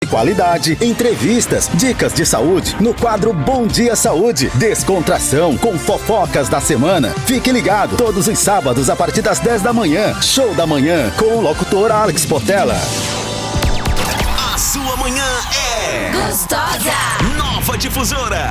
qualidade, entrevistas, dicas de saúde no quadro Bom Dia Saúde, descontração com fofocas da semana. Fique ligado todos os sábados a partir das 10 da manhã. Show da Manhã com o locutor Alex Portela. A sua manhã é gostosa. Nova Difusora.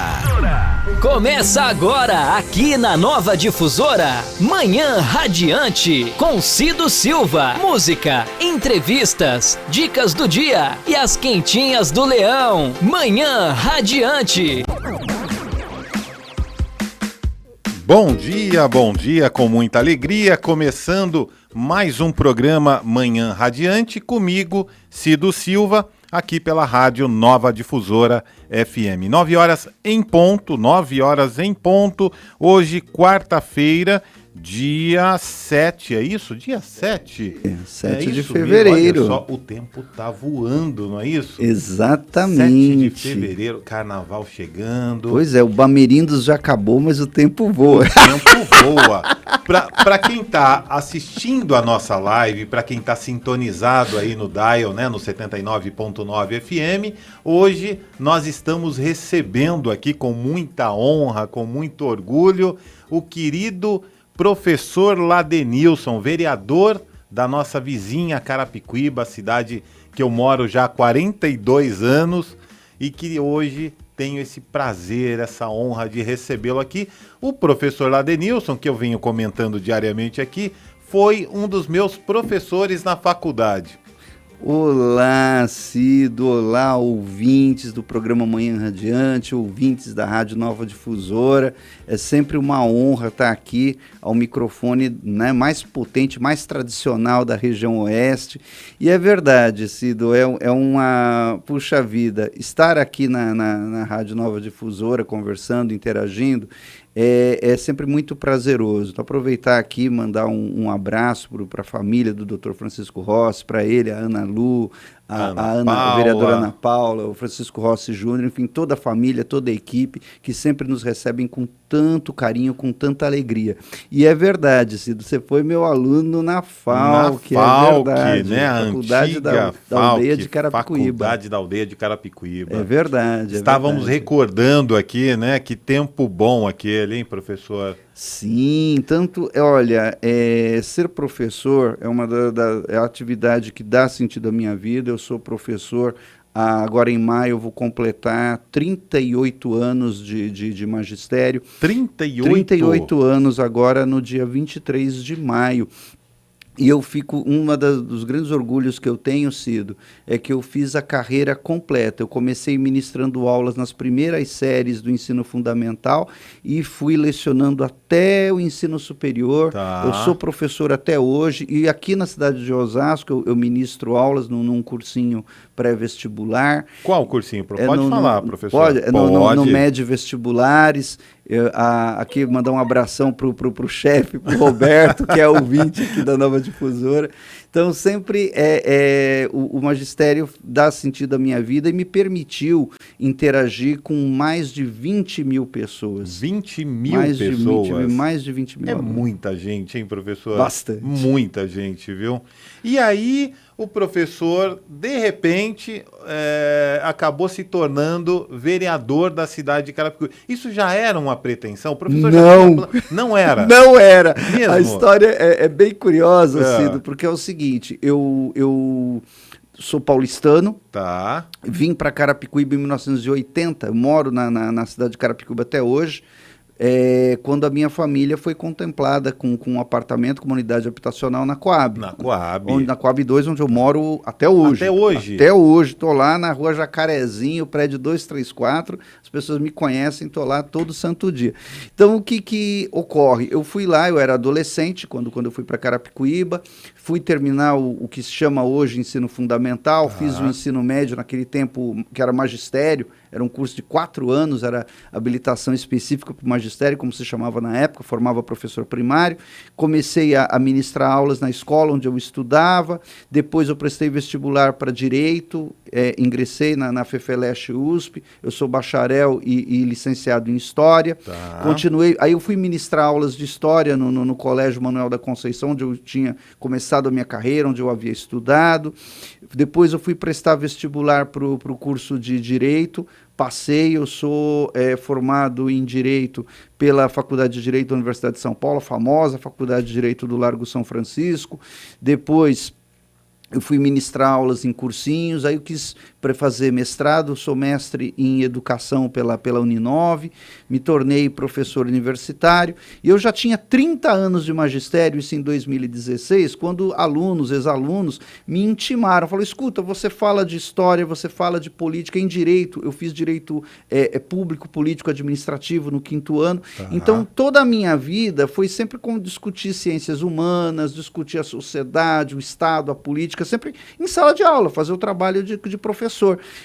Começa agora, aqui na Nova Difusora, Manhã Radiante, com Cido Silva. Música, entrevistas, dicas do dia e as quentinhas do Leão. Manhã Radiante. Bom dia, com muita alegria, começando mais um programa Manhã Radiante, comigo, Cido Silva, aqui pela Rádio Nova Difusora FM. 9 horas em ponto, hoje quarta-feira, dia 7, é isso? Dia 7? 7 de fevereiro. Olha só, o tempo tá voando, não é isso? Exatamente. 7 de fevereiro, carnaval chegando. Pois é, o Bamerindos já acabou, mas o tempo voa. O tempo voa. Para quem tá assistindo a nossa live, para quem tá sintonizado aí no dial, né, no 79.9 FM, hoje nós estamos recebendo aqui com muita honra, com muito orgulho, o querido professor Ladenilson, vereador da nossa vizinha Carapicuíba, cidade que eu moro já há 42 anos e que hoje tenho esse prazer, essa honra de recebê-lo aqui. O professor Ladenilson, que eu venho comentando diariamente aqui, foi um dos meus professores na faculdade. Olá, Cido, olá, ouvintes do programa Manhã Radiante, ouvintes da Rádio Nova Difusora. É sempre uma honra estar aqui ao microfone, né, mais potente, mais tradicional da região oeste. E é verdade, Cido, é uma... Puxa vida, estar aqui na Rádio Nova Difusora, conversando, interagindo, é sempre muito prazeroso. Então, aproveitar aqui e mandar um abraço para a família do Dr. Francisco Rossi, para ele, a Ana Lu, a vereadora Ana Paula, o Francisco Rossi Júnior, enfim, toda a família, toda a equipe, que sempre nos recebem com tanto carinho, com tanta alegria. E é verdade, Cido, você foi meu aluno na FAUC, é verdade, né? A Faculdade antiga da Aldeia de Carapicuíba. Faculdade da Aldeia de Carapicuíba. É verdade. Estávamos recordando aqui, né? Que tempo bom aquele, hein, professor? Sim, tanto, olha, ser professor é é a atividade que dá sentido à minha vida. Eu sou professor, agora em maio eu vou completar 38 anos de magistério. 38 anos agora no dia 23 de maio. E eu fico, dos grandes orgulhos que eu tenho, Cido, é que eu fiz a carreira completa. Eu comecei ministrando aulas nas primeiras séries do ensino fundamental e fui lecionando até o ensino superior. Tá. Eu sou professor até hoje e aqui na cidade de Osasco eu ministro aulas num cursinho pré-vestibular. Qual cursinho? Pode falar, professor? Pode. No MED Vestibulares. Aqui mandar um abração pro chefe, pro Roberto, que é ouvinte aqui da Nova Difusora. Então, sempre o magistério dá sentido à minha vida e me permitiu interagir com mais de 20 mil pessoas. 20 mil pessoas? Mais de 20 mil. É muita gente, hein, professor? Bastante. Muita gente, viu? E aí, o professor, de repente, acabou se tornando vereador da cidade de Carapicuíba. Isso já era uma pretensão? O professor não era? Não era. Mesmo? A história é bem curiosa, Cido, porque é o seguinte, eu sou paulistano, tá. Vim para Carapicuíba em 1980, eu moro na cidade de Carapicuíba até hoje. Quando a minha família foi contemplada com um apartamento, comunidade habitacional na Coab. Na Coab. Na Coab 2, onde eu moro até hoje. Até hoje? Até hoje. Estou lá na rua Jacarezinho, prédio 234. As pessoas me conhecem, estou lá todo santo dia. Então, o que ocorre? Eu fui lá, eu era adolescente, quando eu fui para Carapicuíba, fui terminar o que se chama hoje ensino fundamental, fiz o ensino médio naquele tempo, que era magistério, era um curso de 4 anos, era habilitação específica para o magistério, como se chamava na época, formava professor primário. Comecei a ministrar aulas na escola onde eu estudava, depois eu prestei vestibular para Direito, ingressei na FEFELESH USP, eu sou bacharel e licenciado em História. Tá. Continuei, aí eu fui ministrar aulas de História no Colégio Manuel da Conceição, onde eu tinha começado começado a minha carreira, onde eu havia estudado. Depois eu fui prestar vestibular para o curso de Direito, passei, eu sou formado em Direito pela Faculdade de Direito da Universidade de São Paulo, a famosa Faculdade de Direito do Largo São Francisco. Depois eu fui ministrar aulas em cursinhos, aí eu quis fazer mestrado, sou mestre em educação pela Uninove, me tornei professor universitário, e eu já tinha 30 anos de magistério, isso em 2016, quando alunos, ex-alunos, me intimaram, falaram, escuta, você fala de história, você fala de política, em direito, eu fiz direito público, político, administrativo no 5º ano, então toda a minha vida foi sempre como discutir ciências humanas, discutir a sociedade, o Estado, a política, sempre em sala de aula, fazer o trabalho de professor.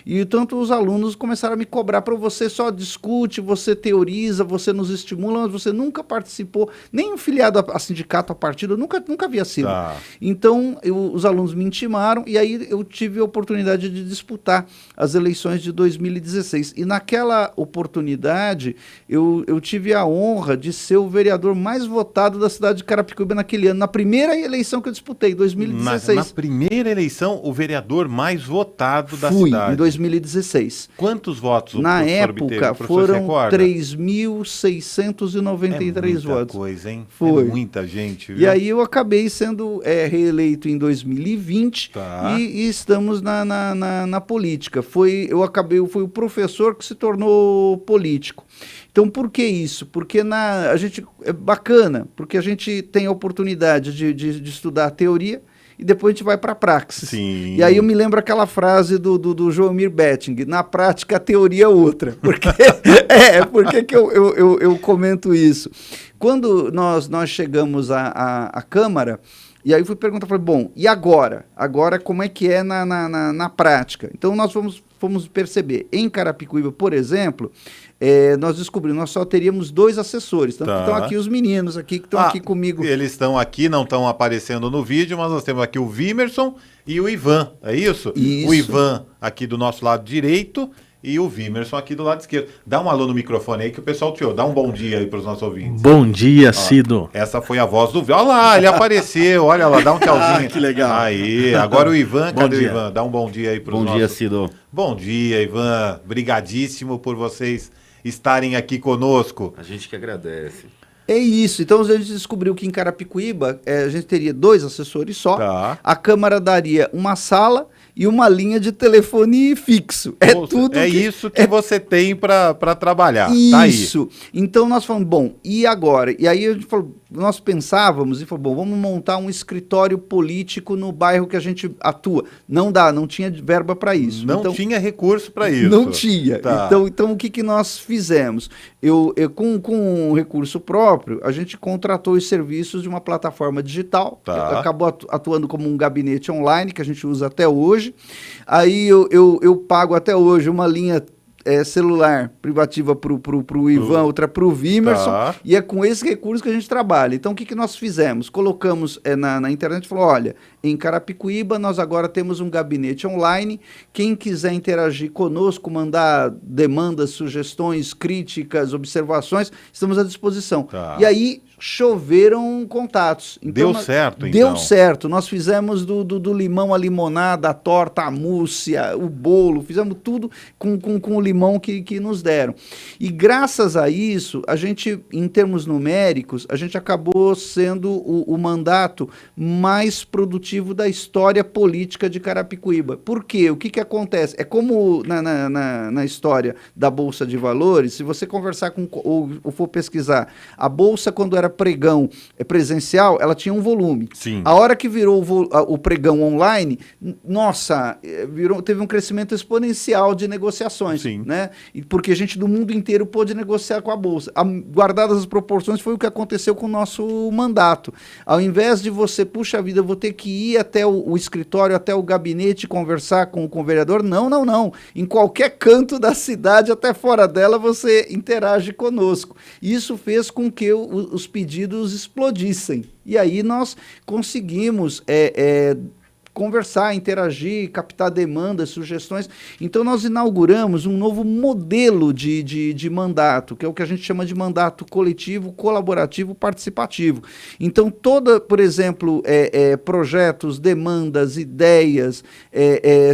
E tanto os alunos começaram a me cobrar, para você só discute, você teoriza, você nos estimula, mas você nunca participou, nem filiado a sindicato, a partido, nunca havia sido. Então, os alunos me intimaram e aí eu tive a oportunidade de disputar as eleições de 2016. E naquela oportunidade, eu tive a honra de ser o vereador mais votado da cidade de Carapicuíba naquele ano, na primeira eleição que eu disputei, 2016. Na primeira eleição, o vereador mais votado da Fui, cidade. em 2016. Quantos votos na época foram 3.693 votos. Muita coisa, hein? Foi. É muita gente, viu? E aí eu acabei sendo reeleito em 2020 e estamos na política. Fui o professor que se tornou político. Então, por que isso? Porque a gente é bacana, porque a gente tem a oportunidade de estudar a teoria, e depois a gente vai para a praxis. Sim. E aí eu me lembro aquela frase do Joelmir Betting, na prática a teoria é outra. Porque, por que eu comento isso? Quando nós chegamos à Câmara, e aí fui perguntar, falei, bom, e agora? Agora como é que é na prática? Então nós fomos perceber, em Carapicuíba, por exemplo, nós descobrimos, nós só teríamos 2 assessores. Tanto que estão aqui os meninos aqui que estão aqui comigo. Eles estão aqui, não estão aparecendo no vídeo, mas nós temos aqui o Vimerson e o Ivan, é isso? Isso. O Ivan aqui do nosso lado direito e o Vimerson aqui do lado esquerdo. Dá um alô no microfone aí que o pessoal te ouve. Dá um bom dia aí para os nossos ouvintes. Bom dia, Cido. Essa foi a voz do... Olha lá, ele apareceu. Olha lá, dá um tchauzinho. Que legal. Aí, agora o Ivan, cadê dia. o Ivan? Dá um bom dia aí para os nossos... Bom dia, Cido. Bom dia, Ivan. Brigadíssimo por vocês estarem aqui conosco. A gente que agradece. É isso. Então a gente descobriu que em Carapicuíba a gente teria 2 assessores só. A Câmara daria uma sala e uma linha de telefone fixo. Isso que você tem para trabalhar. Isso. Tá aí. Então nós falamos, bom, e agora? E aí a gente falou, nós pensávamos e falou, bom, vamos montar um escritório político no bairro que a gente atua. Não dá, não tinha verba para isso. Não tinha recurso para isso. Não tinha. Então o que nós fizemos? Eu com um recurso próprio, a gente contratou os serviços de uma plataforma digital, que acabou atuando como um gabinete online, que a gente usa até hoje. Aí eu pago até hoje uma linha celular privativa para o Ivan, outra para o Vimerson, e é com esse recurso que a gente trabalha. Então, o que nós fizemos? Colocamos na internet e falou, olha, em Carapicuíba nós agora temos um gabinete online, quem quiser interagir conosco, mandar demandas, sugestões, críticas, observações, estamos à disposição. E aí choveram contatos. Então, deu certo, então. Deu certo. Nós fizemos do limão a limonada, a torta, a mússia, o bolo, fizemos tudo com o limão que nos deram. E graças a isso, a gente, em termos numéricos, a gente acabou sendo o mandato mais produtivo da história política de Carapicuíba. Por quê? O que acontece? É como na história da Bolsa de Valores, se você conversar ou for pesquisar, a Bolsa, quando era pregão presencial, ela tinha um volume. Sim. A hora que virou o pregão online, nossa, teve um crescimento exponencial de negociações. Sim. Né? Porque gente do mundo inteiro pôde negociar com a Bolsa. Guardadas as proporções, foi o que aconteceu com o nosso mandato. Ao invés de você, puxa vida, eu vou ter que ir até o escritório, até o gabinete, conversar com o vereador, não. Em qualquer canto da cidade, até fora dela, você interage conosco. Isso fez com que os pedidos explodissem. E aí nós conseguimos conversar, interagir, captar demandas, sugestões. Então nós inauguramos um novo modelo de mandato, que é o que a gente chama de mandato coletivo, colaborativo, participativo. Então por exemplo, projetos, demandas, ideias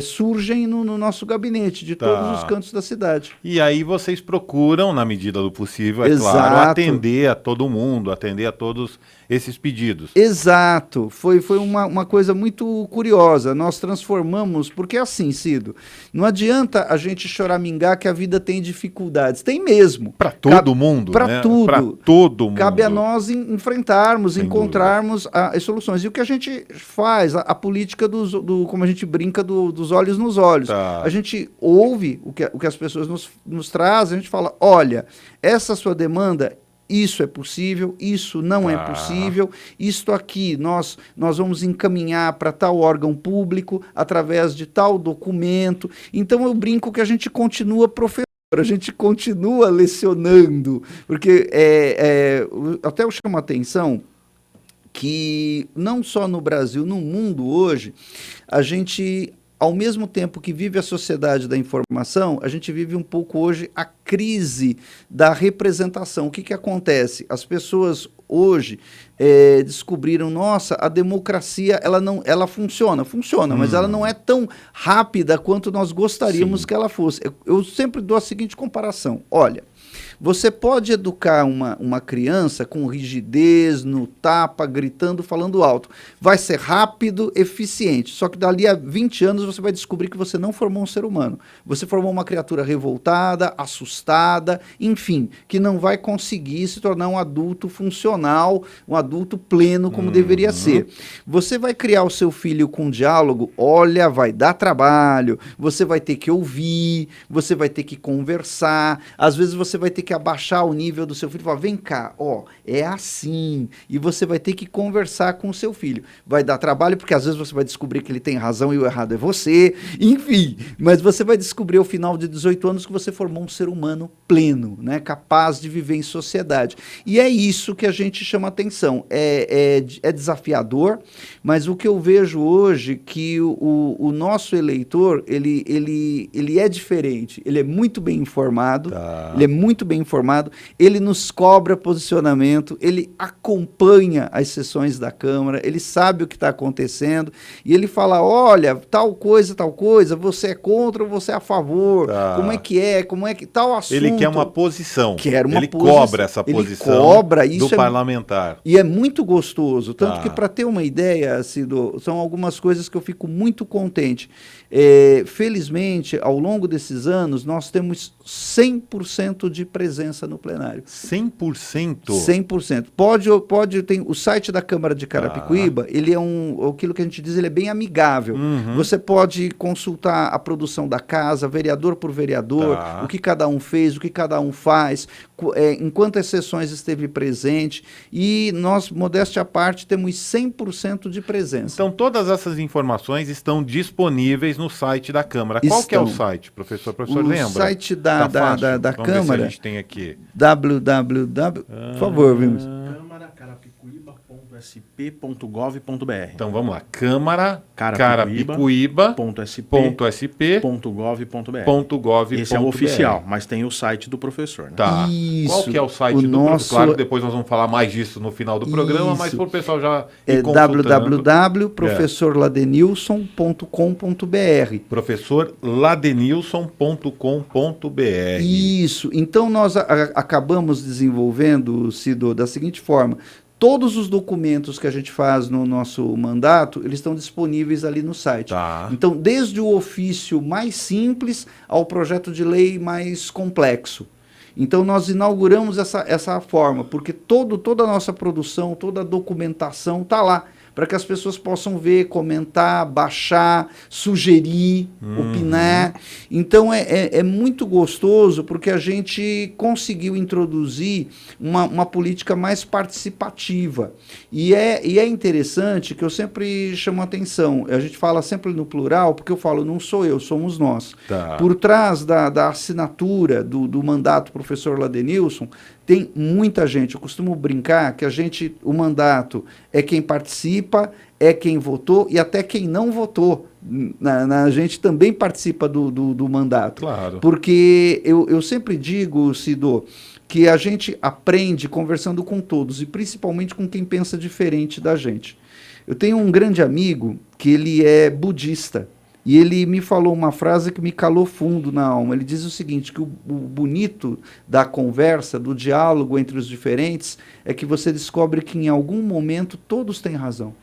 surgem no nosso gabinete, de todos os cantos da cidade. E aí vocês procuram, na medida do possível, Exato. claro, atender a todo mundo, atender a todos esses pedidos. Exato, foi uma coisa muito curiosa, nós transformamos, porque é assim, Cido, não adianta a gente choramingar que a vida tem dificuldades, tem mesmo. Para todo mundo, Para né? tudo. Para todo mundo. Cabe a nós enfrentarmos, Sem encontrarmos as soluções. E o que a gente faz, a política como a gente brinca, dos olhos nos olhos. Tá. A gente ouve o que as pessoas nos trazem, a gente fala, olha, essa sua demanda, isso é possível, isso não é possível, isto aqui nós vamos encaminhar para tal órgão público através de tal documento. Então eu brinco que a gente continua professor, a gente continua lecionando, porque até eu chamo a atenção que não só no Brasil, no mundo hoje, a gente, ao mesmo tempo que vive a sociedade da informação, a gente vive um pouco hoje a crise da representação. O que acontece? As pessoas hoje descobriram, nossa, a democracia ela funciona, mas ela não é tão rápida quanto nós gostaríamos que ela fosse. Eu sempre dou a seguinte comparação, olha, você pode educar uma criança com rigidez, no tapa, gritando, falando alto. Vai ser rápido, eficiente. Só que dali a 20 anos você vai descobrir que você não formou um ser humano. Você formou uma criatura revoltada, assustada, enfim, que não vai conseguir se tornar um adulto funcional, um adulto pleno como deveria ser. Você vai criar o seu filho com diálogo, olha, vai dar trabalho, você vai ter que ouvir, você vai ter que conversar, às vezes você vai ter que abaixar o nível do seu filho e falar, vem cá, ó, é assim, e você vai ter que conversar com o seu filho. Vai dar trabalho porque às vezes você vai descobrir que ele tem razão e o errado é você, enfim, mas você vai descobrir ao final de 18 anos que você formou um ser humano pleno, né, capaz de viver em sociedade. E é isso que a gente chama atenção. É desafiador, mas o que eu vejo hoje que o nosso eleitor, ele é diferente, ele é muito bem informado, ele é muito bem informado, ele nos cobra posicionamento, ele acompanha as sessões da Câmara, ele sabe o que está acontecendo, e ele fala, olha, tal coisa, você é contra ou você é a favor, como é que tal assunto. Ele quer uma posição, ele cobra essa posição do parlamentar. E é muito gostoso, tanto que para ter uma ideia, Cido, são algumas coisas que eu fico muito contente. Felizmente, ao longo desses anos, nós temos 100% de presença no plenário. 100%? 100%. Tem o site da Câmara de Carapicuíba, ele é aquilo que a gente diz, ele é bem amigável. Você pode consultar a produção da casa, vereador por vereador, o que cada um fez, o que cada um faz, em quantas sessões esteve presente, e nós, modéstia à parte, temos 100% de presença. Então todas essas informações estão disponíveis no site da Câmara. Qual que é o site, professor? O professor lembra? O site da Câmara, ver se a gente tem aqui. Por favor, vimos. câmara.carapicuíba.sp.gov.br. Então vamos lá, Câmara Carapicuíba.sp.gov.br. Esse é o oficial, mas tem o site do professor, né? Tá. Isso. Qual que é o site do professor? Claro que depois nós vamos falar mais disso no final do programa, mas para o pessoal já ir www.professorladenilson.com.br. professorladenilson.com.br. Isso. Então nós acabamos desenvolvendo, Cido, da seguinte forma: todos os documentos que a gente faz no nosso mandato, eles estão disponíveis ali no site. Então, desde o ofício mais simples ao projeto de lei mais complexo. Então, nós inauguramos essa forma, porque toda a nossa produção, toda a documentação está lá, para que as pessoas possam ver, comentar, baixar, sugerir, opinar. Então é muito gostoso porque a gente conseguiu introduzir uma política mais participativa. E é interessante que eu sempre chamo a atenção, a gente fala sempre no plural, porque eu falo, não sou eu, somos nós. Por trás da assinatura do mandato professor Ladenilson, tem muita gente. Eu costumo brincar que o mandato é quem participa, participa é quem votou e até quem não votou. A gente também participa do mandato. Claro. Porque eu sempre digo, Cido, que a gente aprende conversando com todos e principalmente com quem pensa diferente da gente. Eu tenho um grande amigo que ele é budista e ele me falou uma frase que me calou fundo na alma. Ele diz o seguinte, que o bonito da conversa, do diálogo entre os diferentes, é que você descobre que em algum momento todos têm razão.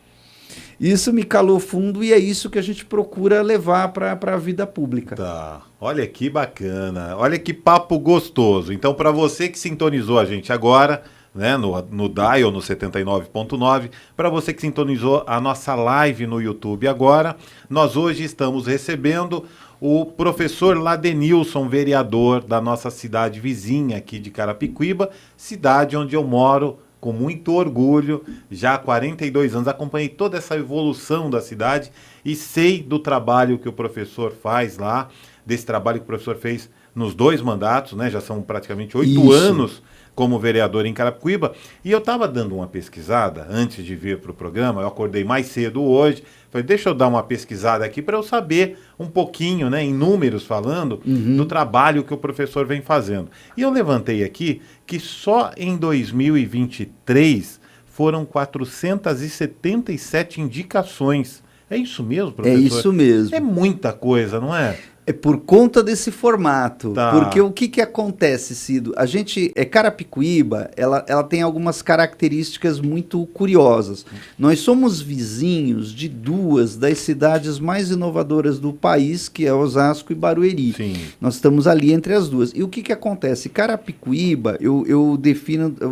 Isso me calou fundo e é isso que a gente procura levar para a vida pública. Tá. Olha que bacana, olha que papo gostoso. Então, para você que sintonizou a gente agora, né, no Dial, no 79.9, para você que sintonizou a nossa live no YouTube agora, nós hoje estamos recebendo o professor Ladenilson, vereador da nossa cidade vizinha aqui de Carapicuíba, cidade onde eu moro com muito orgulho, já há 42 anos, acompanhei toda essa evolução da cidade e sei do trabalho que o professor faz lá, desse trabalho que o professor fez nos 2 mandatos, né? Já são praticamente 8 anos como vereador em Carapicuíba, e eu estava dando uma pesquisada antes de vir para o programa, eu acordei mais cedo hoje, falei, deixa eu dar uma pesquisada aqui para eu saber um pouquinho, né, em números falando, do trabalho que o professor vem fazendo. E eu levantei aqui que só em 2023 foram 477 indicações. É isso mesmo, professor? É isso mesmo. É muita coisa, não é? É por conta desse formato, Tá. porque o que acontece, Cido? A gente, Carapicuíba, ela tem algumas características muito curiosas. Nós somos vizinhos de 2 das cidades mais inovadoras do país, que é Osasco e Barueri. Sim. Nós estamos ali entre as duas. E o que acontece? Carapicuíba, eu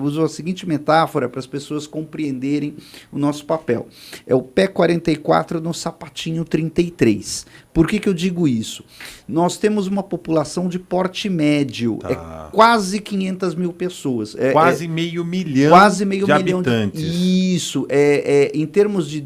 uso a seguinte metáfora para as pessoas compreenderem o nosso papel. É o pé 44 no sapatinho 33. Por que eu digo isso? Nós temos uma população de porte médio, Tá. é quase 500 mil pessoas. Quase meio milhão quase meio de milhão habitantes. Isso. Em termos de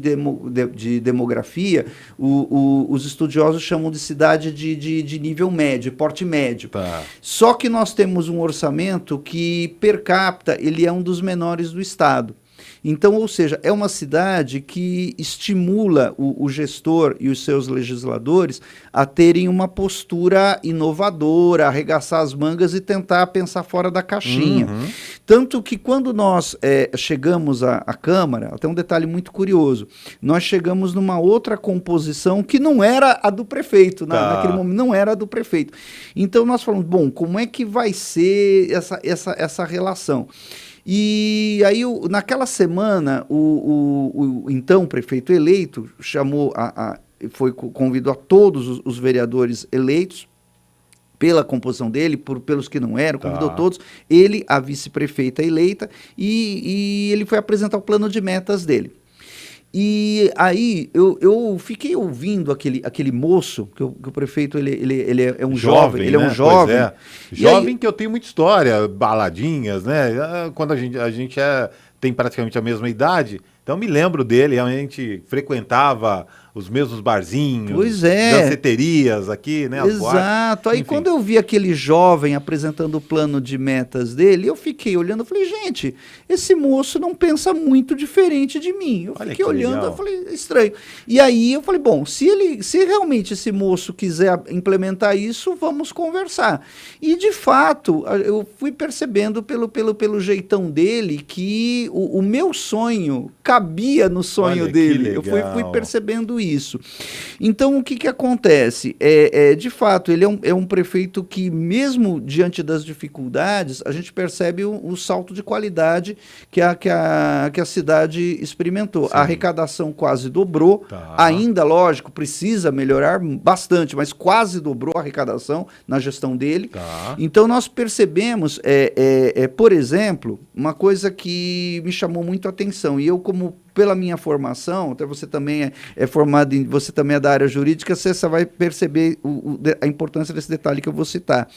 demografia, os estudiosos chamam de cidade de nível médio, porte médio. Tá. Só que nós temos um orçamento que, per capita, ele é um dos menores do estado. Então, ou seja, é uma cidade que estimula o gestor e os seus legisladores a terem uma postura inovadora, arregaçar as mangas e tentar pensar fora da caixinha. Tanto que quando nós chegamos à Câmara, até um detalhe muito curioso, nós chegamos numa outra composição que não era a do prefeito, naquele momento não era a do prefeito. Então nós falamos, bom, como é que vai ser essa relação? E aí, naquela semana, o então prefeito eleito convidou a todos os vereadores eleitos pela composição dele, pelos que não eram, convidou todos, ele, a vice-prefeita eleita, e ele foi apresentar o plano de metas dele. E aí eu fiquei ouvindo aquele moço, que o prefeito ele é um jovem, ele é um jovem. Pois é. Jovem que eu tenho muita história, baladinhas, né? Quando a gente tem praticamente a mesma idade, então me lembro dele, realmente frequentava os mesmos barzinhos, pois é, danceterias aqui, né? Exato. Aí quando eu vi aquele jovem apresentando o plano de metas dele, eu fiquei olhando, eu falei, gente, esse moço não pensa muito diferente de mim. Eu fiquei olhando, legal. Eu falei, estranho. E aí eu falei, bom, se realmente esse moço quiser implementar isso, vamos conversar. E de fato, eu fui percebendo pelo jeitão dele que o meu sonho cabia no sonho dele. Eu fui percebendo isso. Então, o que acontece? De fato, ele é um prefeito que, mesmo diante das dificuldades, a gente percebe o salto de qualidade que a cidade experimentou. Sim. A arrecadação quase dobrou, ainda, lógico, precisa melhorar bastante, mas quase dobrou a arrecadação na gestão dele. Então, nós percebemos, por exemplo, uma coisa que me chamou muito a atenção, e eu, pela minha formação, até você também é formado, você também é da área jurídica, você vai perceber a importância desse detalhe que eu vou citar.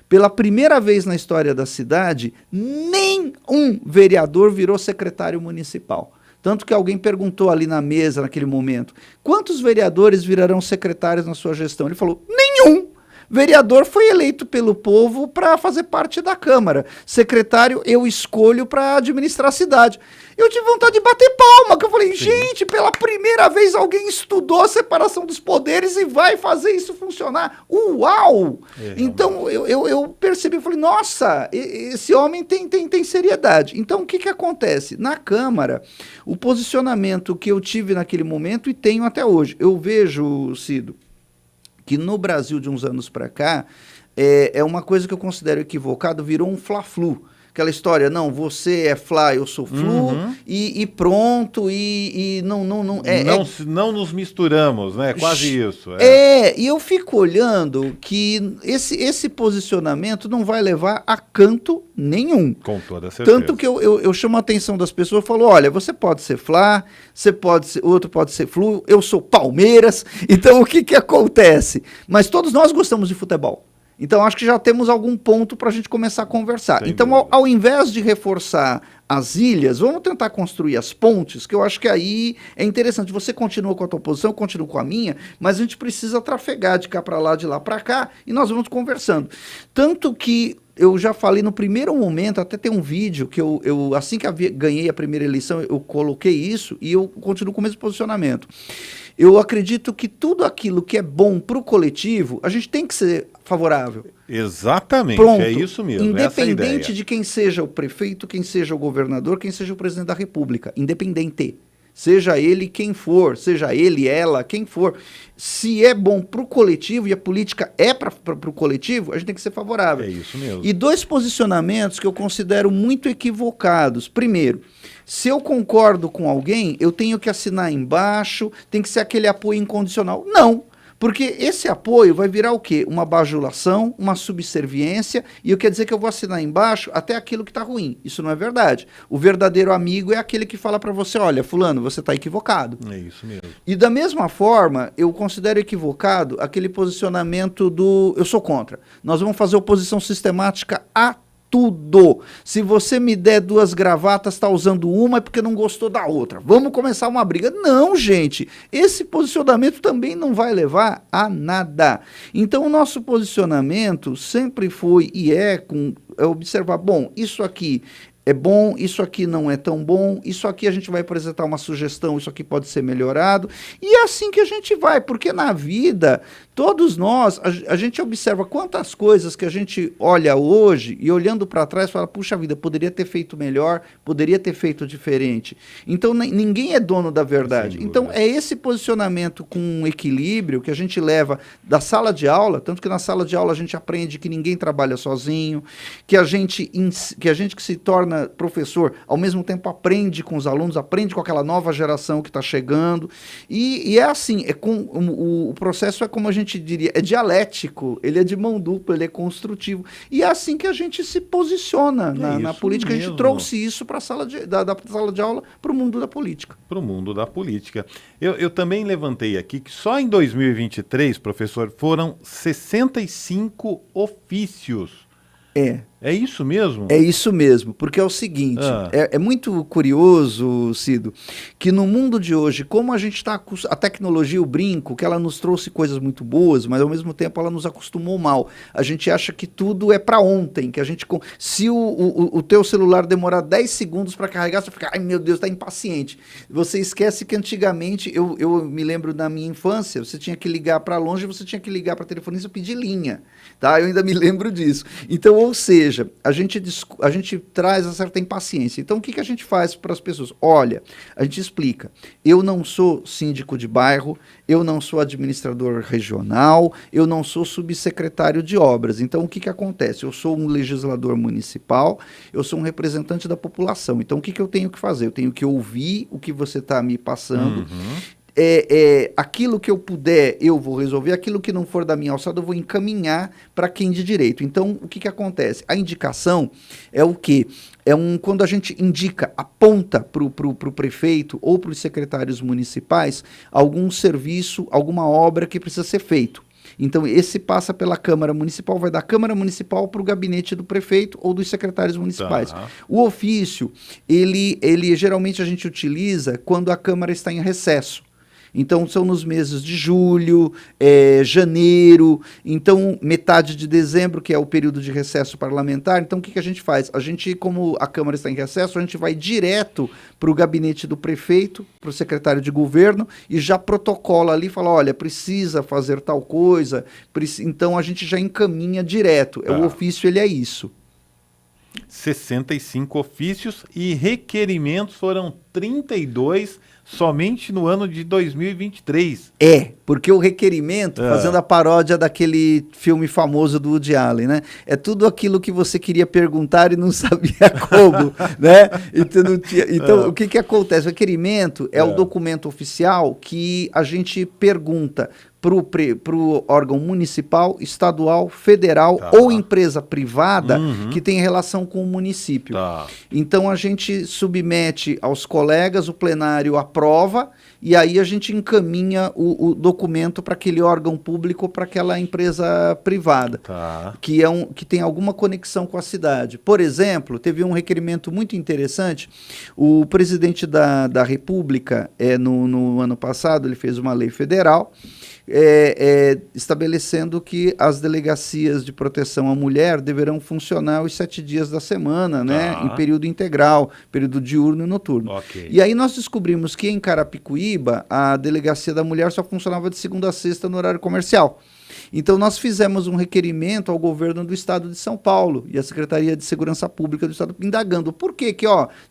Pela primeira vez na história da cidade, nenhum vereador virou secretário municipal. Tanto que alguém perguntou ali na mesa, naquele momento, quantos vereadores virarão secretários na sua gestão? Ele falou, nenhum! Vereador foi eleito pelo povo para fazer parte da Câmara. Secretário eu escolho para administrar a cidade. Eu tive vontade de bater palma, que eu falei, gente, pela primeira vez alguém estudou a separação dos poderes e vai fazer isso funcionar. Uau! Então eu percebi, eu falei, nossa, esse homem tem seriedade. Então o que acontece? Na Câmara, o posicionamento que eu tive naquele momento e tenho até hoje, eu vejo, Cido, que no Brasil de uns anos para cá, é uma coisa que eu considero equivocado, virou um fla-flu. Aquela história, não, você é Fla, eu sou Flu, e pronto, e não... Não nos misturamos, né? É quase isso. E eu fico olhando que esse posicionamento não vai levar a canto nenhum. Com toda certeza. Tanto que eu chamo a atenção das pessoas e falo, olha, você pode ser Fla, outro pode ser Flu, eu sou Palmeiras, então o que acontece? Mas todos nós gostamos de futebol. Então, acho que já temos algum ponto para a gente começar a conversar. Sem então, dúvida. ao invés de reforçar as ilhas, vamos tentar construir as pontes, que eu acho que aí é interessante. Você continua com a tua posição, eu continuo com a minha, mas a gente precisa trafegar de cá para lá, de lá para cá, e nós vamos conversando. Tanto que eu já falei no primeiro momento, até tem um vídeo que eu assim que ganhei a primeira eleição, eu coloquei isso e eu continuo com o mesmo posicionamento. Eu acredito que tudo aquilo que é bom para o coletivo, a gente tem que ser favorável. Exatamente, Pronto. é isso mesmo. Independente de quem seja o prefeito, quem seja o governador, quem seja o presidente da República. Independente. Seja ele quem for, seja ele, ela, quem for. Se é bom para o coletivo e a política é para o coletivo, a gente tem que ser favorável. É isso mesmo. E dois posicionamentos que eu considero muito equivocados. Primeiro, se eu concordo com alguém, eu tenho que assinar embaixo, tem que ser aquele apoio incondicional. Não. Porque esse apoio vai virar o quê? Uma bajulação, uma subserviência, e eu quero dizer que eu vou assinar embaixo até aquilo que está ruim. Isso não é verdade. O verdadeiro amigo é aquele que fala para você, olha, fulano, você está equivocado. É isso mesmo. E da mesma forma, eu considero equivocado aquele posicionamento do eu sou contra. Nós vamos fazer oposição sistemática a tudo. Se você me der 2 gravatas, está usando uma é porque não gostou da outra. Vamos começar uma briga. Não, gente. Esse posicionamento também não vai levar a nada. Então, o nosso posicionamento sempre foi e é observar, bom, isso aqui é bom, isso aqui não é tão bom, isso aqui a gente vai apresentar uma sugestão, isso aqui pode ser melhorado, e é assim que a gente vai, porque na vida, todos nós, a gente observa quantas coisas que a gente olha hoje, e olhando para trás, fala, puxa vida, poderia ter feito melhor, poderia ter feito diferente. Então, ninguém é dono da verdade. Então, é esse posicionamento com equilíbrio que a gente leva da sala de aula, tanto que na sala de aula a gente aprende que ninguém trabalha sozinho, que a gente que se torna professor, ao mesmo tempo aprende com os alunos, aprende com aquela nova geração que está chegando, e é assim, o processo é como a gente diria, é dialético, ele é de mão dupla, ele é construtivo, e é assim que a gente se posiciona na política. Mesmo. A gente trouxe isso para da sala de aula para o mundo da política. Para o mundo da política. Eu também levantei aqui que só em 2023, professor, foram 65 ofícios. É isso mesmo? É isso mesmo, porque é o seguinte, é muito curioso, Cido, que no mundo de hoje, como a gente está, a tecnologia, eu brinco, que ela nos trouxe coisas muito boas, mas ao mesmo tempo ela nos acostumou mal. A gente acha que tudo é para ontem, que a gente, se o teu celular demorar 10 segundos para carregar, você fica, ai meu Deus, está impaciente. Você esquece que antigamente, eu me lembro da minha infância, você tinha que ligar para longe, você tinha que ligar para telefonista e pedir linha, tá? Eu ainda me lembro disso. Então, ou seja, a gente traz uma certa impaciência. Então, o que a gente faz para as pessoas? Olha, a gente explica. Eu não sou síndico de bairro, eu não sou administrador regional, eu não sou subsecretário de obras. Então, o que acontece? Eu sou um legislador municipal, eu sou um representante da população. Então, o que eu tenho que fazer? Eu tenho que ouvir o que você está me passando. Aquilo que eu puder, eu vou resolver. Aquilo que não for da minha alçada, eu vou encaminhar para quem de direito. Então, o que acontece? A indicação é o quê? Quando a gente indica, aponta para o prefeito ou para os secretários municipais algum serviço, alguma obra que precisa ser feito. Então, esse passa pela Câmara Municipal, vai da Câmara Municipal para o gabinete do prefeito ou dos secretários municipais. Tá. O ofício, ele geralmente a gente utiliza quando a Câmara está em recesso. Então são nos meses de julho, janeiro, então metade de dezembro, que é o período de recesso parlamentar. Então o que a gente faz? A gente, como a Câmara está em recesso, a gente vai direto para o gabinete do prefeito, para o secretário de governo, e já protocola ali, fala, olha, precisa fazer tal coisa, então a gente já encaminha direto. O ofício, ele é isso. 65 ofícios e requerimentos foram 32 somente no ano de 2023. Porque o requerimento, fazendo a paródia daquele filme famoso do Woody Allen, né? É tudo aquilo que você queria perguntar e não sabia como, né? Então, o que acontece? O requerimento é o documento oficial que a gente pergunta para o órgão municipal, estadual, federal ou empresa privada que tem relação com o município. Então a gente submete aos colegas, o plenário aprova e aí a gente encaminha o documento para aquele órgão público ou para aquela empresa privada que tem alguma conexão com a cidade. Por exemplo, teve um requerimento muito interessante, o presidente da República, no ano passado, ele fez uma lei federal estabelecendo que as delegacias de proteção à mulher deverão funcionar os 7 dias da semana, né, em período integral, período diurno e noturno. E aí nós descobrimos que em Carapicuíba a delegacia da mulher só funcionava de segunda a sexta no horário comercial. Então nós fizemos um requerimento ao governo do estado de São Paulo e à Secretaria de Segurança Pública do estado, indagando por que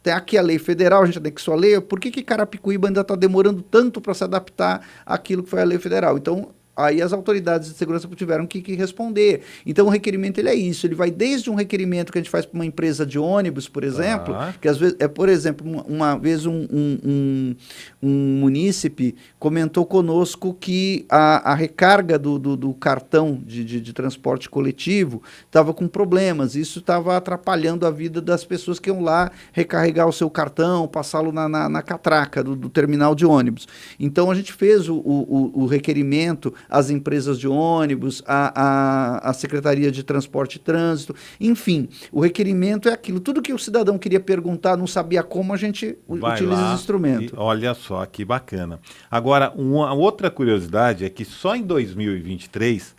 tem aqui a lei federal, a gente anexou a lei, por que Carapicuíba ainda está demorando tanto para se adaptar àquilo que foi a lei federal? Então aí as autoridades de segurança tiveram que responder. Então o requerimento, ele é isso, ele vai desde um requerimento que a gente faz para uma empresa de ônibus, por exemplo, que às vezes, por exemplo, uma vez um munícipe comentou conosco que a recarga do cartão de transporte coletivo estava com problemas, isso estava atrapalhando a vida das pessoas que iam lá recarregar o seu cartão, passá-lo na catraca do terminal de ônibus. Então a gente fez o requerimento às empresas de ônibus, à Secretaria de Transporte e Trânsito, enfim, o requerimento é aquilo, tudo que o cidadão queria perguntar, não sabia como, a gente utiliza esse instrumento. Olha só, que bacana. Agora, uma outra curiosidade é que só em 2023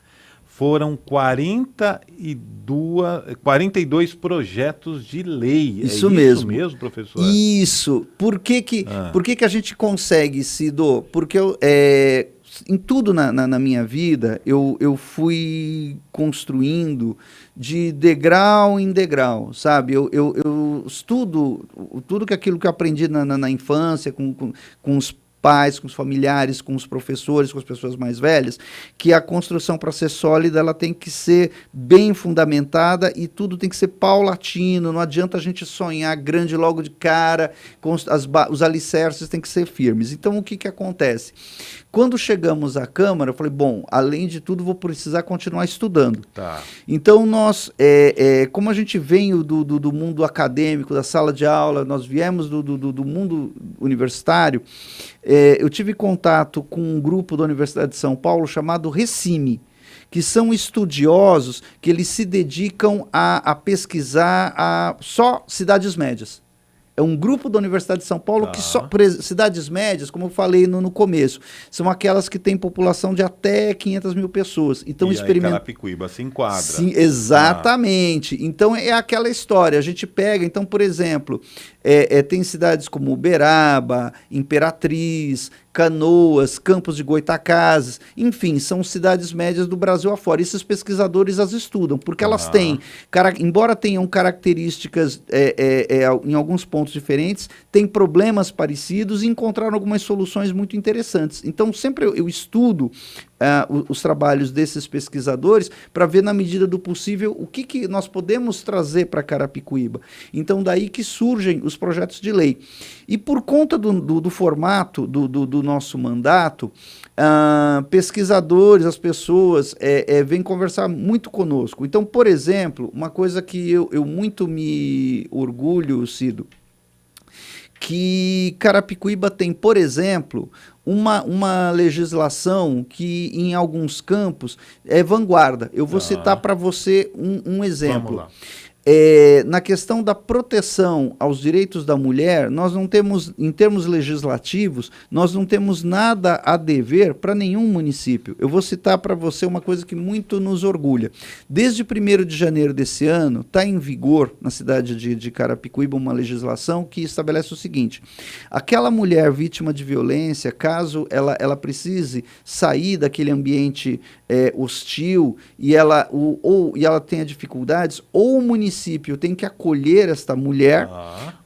foram 42 projetos de lei. Isso mesmo, professor? Isso. Por que a gente consegue, Cido? Porque em tudo na minha vida, eu fui construindo de degrau em degrau, sabe? Eu estudo tudo aquilo que eu aprendi na infância, com os pais, com os familiares, com os professores, com as pessoas mais velhas, que a construção, para ser sólida, ela tem que ser bem fundamentada e tudo tem que ser paulatino, não adianta a gente sonhar grande logo de cara, os alicerces têm que ser firmes. Então, o que acontece? Quando chegamos à Câmara, eu falei, bom, além de tudo, vou precisar continuar estudando. Então, nós, como a gente veio do mundo acadêmico, da sala de aula, nós viemos do mundo universitário, eu tive contato com um grupo da Universidade de São Paulo chamado Recime, que são estudiosos que eles se dedicam a pesquisar só cidades médias. É um grupo da Universidade de São Paulo que só... Cidades médias, como eu falei no começo, são aquelas que têm população de até 500 mil pessoas. Então, aí Carapicuíba se enquadra. Sim, exatamente. Então, é aquela história. A gente pega, então, por exemplo, tem cidades como Uberaba, Imperatriz, Canoas, Campos de Goytacazes, enfim, são cidades médias do Brasil afora. Esses pesquisadores as estudam, porque elas têm, embora tenham características em alguns pontos diferentes, têm problemas parecidos e encontraram algumas soluções muito interessantes. Então, sempre eu estudo os trabalhos desses pesquisadores para ver, na medida do possível, o que nós podemos trazer para Carapicuíba. Então, daí que surgem os projetos de lei. E por conta do formato do nosso mandato, pesquisadores, as pessoas vêm conversar muito conosco. Então, por exemplo, uma coisa que eu muito me orgulho, Cido, que Carapicuíba tem, por exemplo, uma legislação que em alguns campos é vanguarda. Eu vou citar para você um exemplo. Vamos lá. Na questão da proteção aos direitos da mulher, nós não temos, em termos legislativos, nós não temos nada a dever para nenhum município. Eu vou citar para você uma coisa que muito nos orgulha. Desde 1º de janeiro desse ano, está em vigor, na cidade de Carapicuíba, uma legislação que estabelece o seguinte: aquela mulher vítima de violência, caso ela precise sair daquele ambiente hostil e ela tenha dificuldades, ou o município tem que acolher esta mulher,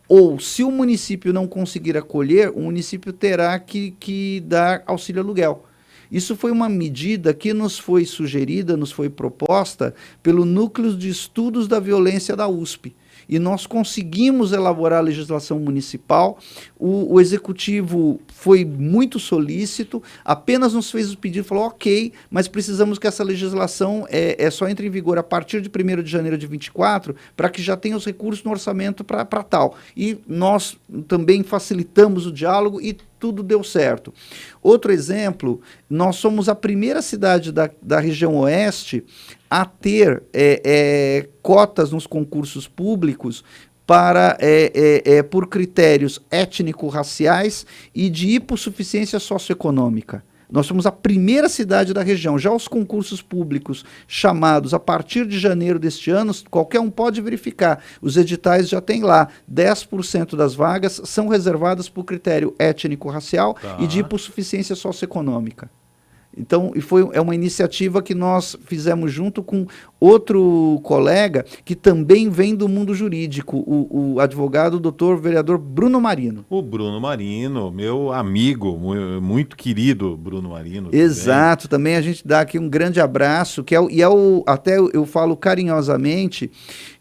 ou se o município não conseguir acolher, o município terá que dar auxílio aluguel. Isso foi uma medida que nos foi sugerida, nos foi proposta pelo Núcleo de Estudos da Violência da USP. E nós conseguimos elaborar a legislação municipal, o executivo foi muito solícito, apenas nos fez o pedido, falou ok, mas precisamos que essa legislação só entre em vigor a partir de 1º de janeiro de 24, para que já tenha os recursos no orçamento para tal. E nós também facilitamos o diálogo e tudo deu certo. Outro exemplo, nós somos a primeira cidade da região oeste a ter cotas nos concursos públicos para, por critérios étnico-raciais e de hipossuficiência socioeconômica. Nós somos a primeira cidade da região. Já os concursos públicos chamados a partir de janeiro deste ano, qualquer um pode verificar. Os editais já tem lá, 10% das vagas são reservadas por critério étnico-racial e de hipossuficiência socioeconômica. Então, é uma iniciativa que nós fizemos junto com outro colega que também vem do mundo jurídico, o advogado, doutor vereador Bruno Marino. O Bruno Marino, meu amigo, muito querido Bruno Marino. Exato, também a gente dá aqui um grande abraço, até eu falo carinhosamente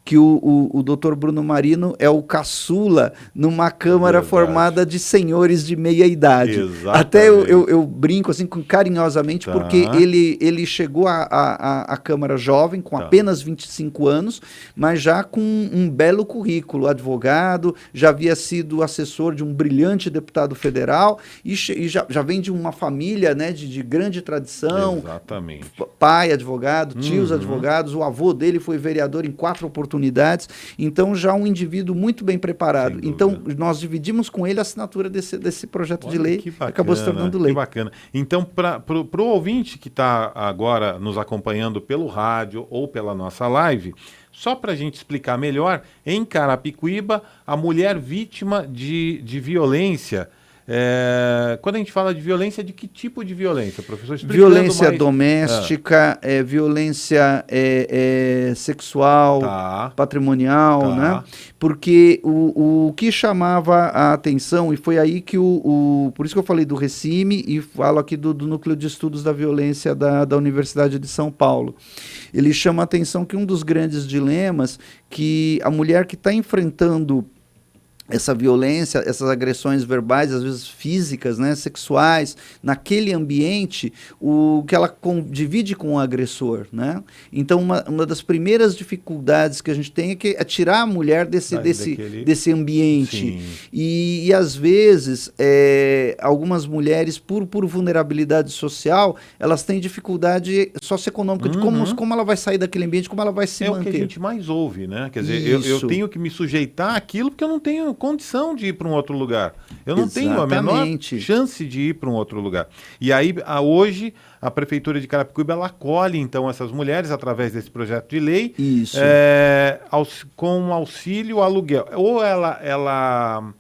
que o doutor Bruno Marino é o caçula numa Câmara formada de senhores de meia idade. Exatamente. Até eu brinco assim carinhosamente, porque ele chegou à Câmara jovem, com apenas 25 anos, mas já com um belo currículo, advogado, já havia sido assessor de um brilhante deputado federal e já vem de uma família, né, de grande tradição. Exatamente. Pai advogado, tios advogados, o avô dele foi vereador em 4 oportunidades, então já um indivíduo muito bem preparado. Então nós dividimos com ele a assinatura desse projeto de lei, que acabou se tornando lei. Que bacana. Então, para o ouvinte que está agora nos acompanhando pelo rádio ou pela nossa live, só para a gente explicar melhor, em Carapicuíba, a mulher vítima de violência... quando a gente fala de violência, de que tipo de violência, professor? Violência doméstica, violência sexual, patrimonial, né? Porque o que chamava a atenção, e foi aí que por isso que eu falei do Recime e falo aqui do Núcleo de Estudos da Violência da Universidade de São Paulo. Ele chama a atenção que um dos grandes dilemas que a mulher que está enfrentando essa violência, essas agressões verbais, às vezes físicas, né, sexuais, naquele ambiente, o que ela divide com o agressor, né? Então, uma das primeiras dificuldades que a gente tem é tirar a mulher desse ambiente. E às vezes, algumas mulheres, por vulnerabilidade social, elas têm dificuldade socioeconômica, de como ela vai sair daquele ambiente, como ela vai se manter. É o que a gente mais ouve, né? Quer dizer, eu tenho que me sujeitar àquilo porque eu não tenho condição de ir para um outro lugar. Eu não tenho a menor chance de ir para um outro lugar. E aí, hoje, a Prefeitura de Carapicuíba, ela acolhe, então, essas mulheres através desse projeto de lei, com auxílio aluguel. Ou ela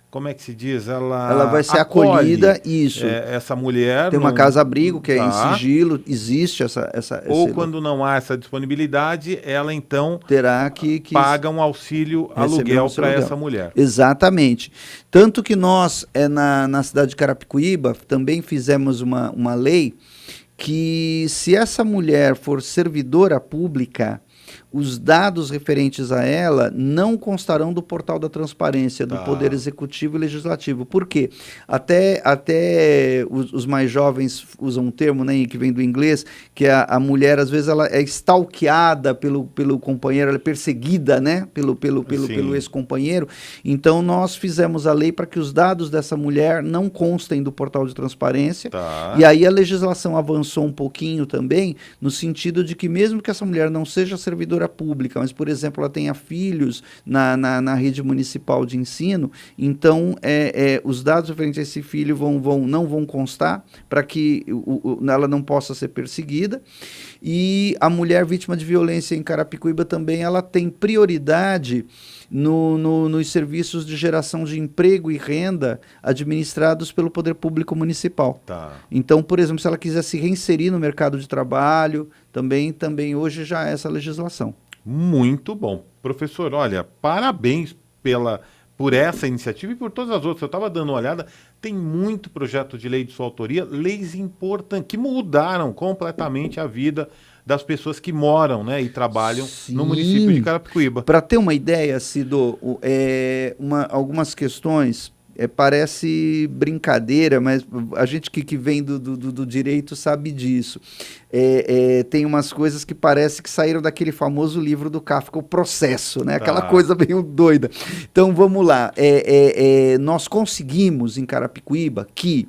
como é que se diz? Ela vai ser acolhida, isso. Essa mulher... Tem uma casa-abrigo que é em sigilo, existe Ou quando não há essa disponibilidade, ela então terá que paga um auxílio aluguel para essa mulher. Exatamente. Tanto que nós, na cidade de Carapicuíba, também fizemos uma lei que, se essa mulher for servidora pública, os dados referentes a ela não constarão do portal da transparência do Poder Executivo e Legislativo. Por quê? Até os mais jovens usam um termo, né, que vem do inglês, que a mulher, às vezes, ela é stalkeada pelo companheiro, ela é perseguida, né, pelo ex-companheiro. Então, nós fizemos a lei para que os dados dessa mulher não constem do portal de transparência. E aí a legislação avançou um pouquinho também, no sentido de que, mesmo que essa mulher não seja servidora servidora pública, mas, por exemplo, ela tenha filhos na rede municipal de ensino, então os dados referentes a esse filho não vão constar para que ela não possa ser perseguida. E a mulher vítima de violência em Carapicuíba também ela tem prioridade nos serviços de geração de emprego e renda administrados pelo Poder Público Municipal. Tá. Então, por exemplo, se ela quiser se reinserir no mercado de trabalho, também hoje já é essa legislação. Muito bom. Professor, olha, parabéns por essa iniciativa e por todas as outras. Eu estava dando uma olhada, tem muito projeto de lei de sua autoria, leis importantes, que mudaram completamente a vida das pessoas que moram, né, e trabalham no município de Carapicuíba. Para ter uma ideia, Cido, algumas questões, parece brincadeira, mas a gente que vem do direito sabe disso. Tem umas coisas que parece que saíram daquele famoso livro do Kafka, O Processo, né? Aquela coisa meio doida. Então, vamos lá. Nós conseguimos, em Carapicuíba, que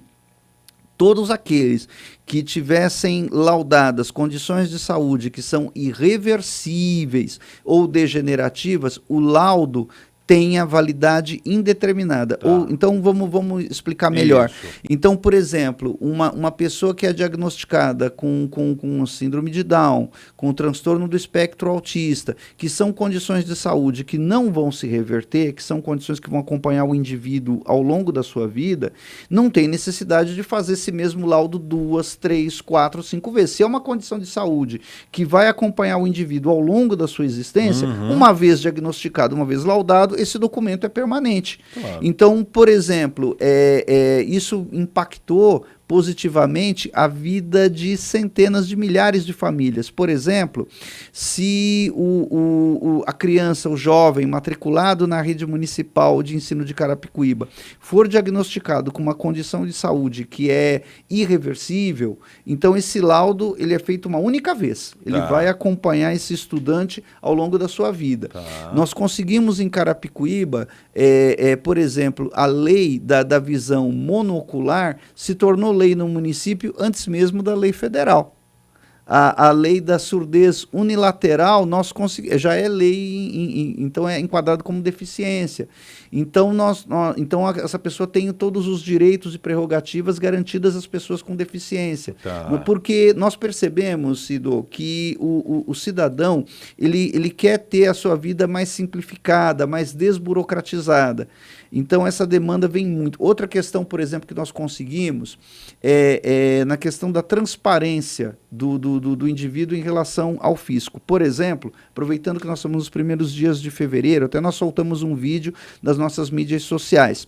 todos aqueles que tivessem laudadas condições de saúde que são irreversíveis ou degenerativas, o laudo tenha validade indeterminada. Tá. Então, vamos explicar melhor. Isso. Então, por exemplo, uma pessoa que é diagnosticada com síndrome de Down, com transtorno do espectro autista, que são condições de saúde que não vão se reverter, que são condições que vão acompanhar o indivíduo ao longo da sua vida, não tem necessidade de fazer esse mesmo laudo 2, 3, 4, 5 vezes. Se é uma condição de saúde que vai acompanhar o indivíduo ao longo da sua existência, uma vez diagnosticado, uma vez laudado, esse documento é permanente. Claro. Então, por exemplo, isso impactou positivamente a vida de centenas de milhares de famílias. Por exemplo, se a criança, o jovem matriculado na rede municipal de ensino de Carapicuíba for diagnosticado com uma condição de saúde que é irreversível, então esse laudo ele é feito uma única vez. Ele vai acompanhar esse estudante ao longo da sua vida. Nós conseguimos em Carapicuíba, por exemplo, a lei da visão monoocular se tornou lei no município antes mesmo da lei federal. A lei da surdez unilateral já é lei, então é enquadrado como deficiência. Então, essa pessoa tem todos os direitos e prerrogativas garantidas às pessoas com deficiência. Porque nós percebemos, Cido, que o cidadão ele quer ter a sua vida mais simplificada, mais desburocratizada. Então, essa demanda vem muito. Outra questão, por exemplo, que nós conseguimos é na questão da transparência do indivíduo em relação ao fisco. Por exemplo, aproveitando que nós estamos nos primeiros dias de fevereiro, até nós soltamos um vídeo das nossas mídias sociais.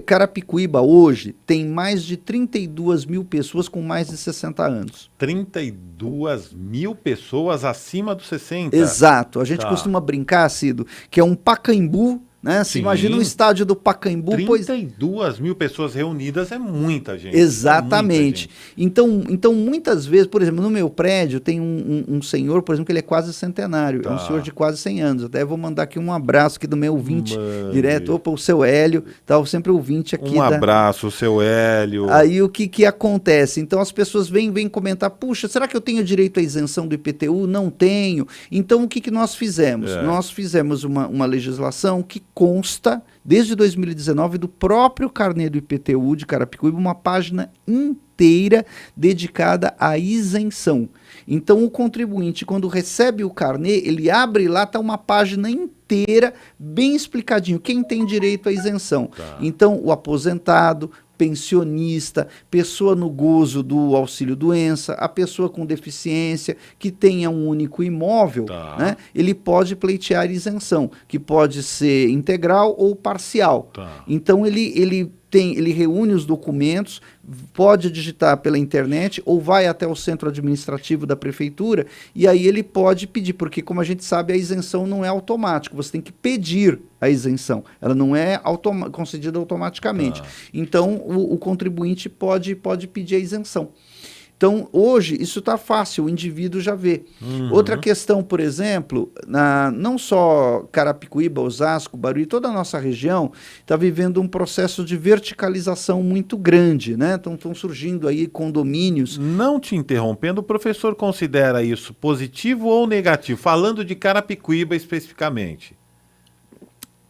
Carapicuíba hoje tem mais de 32 mil pessoas com mais de 60 anos. 32 mil pessoas acima dos 60? Exato. A gente costuma brincar, Cido, que é um Pacaembu, né? Você imagina o estádio do Pacaembu. 32 mil pessoas reunidas é muita gente. Exatamente. Muita gente. Então, muitas vezes, por exemplo, no meu prédio tem um senhor, por exemplo, que ele é quase centenário. É um senhor de quase 100 anos. Até vou mandar aqui um abraço aqui do meu ouvinte direto. Opa, o seu Hélio. Tá, sempre ouvinte aqui. Um abraço, seu Hélio. Aí o que acontece? Então as pessoas vêm comentar, puxa, será que eu tenho direito à isenção do IPTU? Não tenho. Então o que nós fizemos? Nós fizemos uma legislação que consta, desde 2019, do próprio carnê do IPTU de Carapicuíba, uma página inteira dedicada à isenção. Então, o contribuinte, quando recebe o carnê, ele abre lá, está uma página inteira, bem explicadinho, quem tem direito à isenção. Então, o aposentado, pensionista, pessoa no gozo do auxílio-doença, a pessoa com deficiência, que tenha um único imóvel, né, ele pode pleitear isenção, que pode ser integral ou parcial. Então, ele reúne os documentos, pode digitar pela internet ou vai até o centro administrativo da prefeitura e aí ele pode pedir, porque como a gente sabe, a isenção não é automática, você tem que pedir a isenção, ela não é concedida automaticamente. Então, o contribuinte pode pedir a isenção. Então, hoje, isso está fácil, o indivíduo já vê. Outra questão, por exemplo, não só Carapicuíba, Osasco, Barueri, toda a nossa região está vivendo um processo de verticalização muito grande, né? Estão surgindo aí condomínios. Não te interrompendo, o professor considera isso positivo ou negativo? Falando de Carapicuíba especificamente.